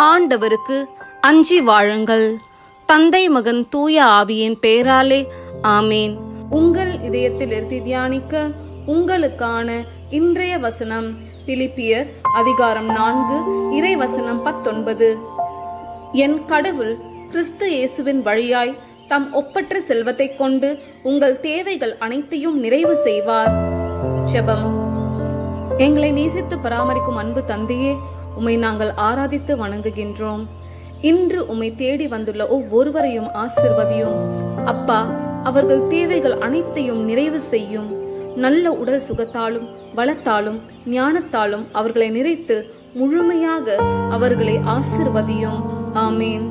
ஆண்டவருக்கு அஞ்சி வாழுங்கள். தந்தை மகன் தூய ஆவியின் பெயராலே ஆமேன். உங்கள் இதயத்தில் இருந்து தியானிக்க உங்களுக்கான இன்றைய வசனம் பிலிப்பியர் அதிகாரம் 4 இறை வசனம் 19. என் கடவுள் கிறிஸ்து இயேசுவின் வழியாய் தம் ஒப்பற்ற செல்வத்தை கொண்டு உங்கள் தேவைகள் அனைத்தையும் நிறைவு செய்வார். ஜெபம். எங்களை நேசித்து பராமரிக்கும் அன்பு தந்தையே, உம்மை நாங்கள் ஆராதித்து வணங்குகின்றோம். இன்று உம்மை தேடி வந்துள்ள ஒவ்வொருவரையும் ஆசிர்வதியும். அப்பா, அவர்கள் தேவைகள் அனைத்தையும் நிறைவு செய்யும். நல்ல உடல் சுகத்தாலும் வளத்தாலும் ஞானத்தாலும் அவர்களை நிறைத்து முழுமையாக அவர்களை ஆசிர்வதியும். ஆமேன்.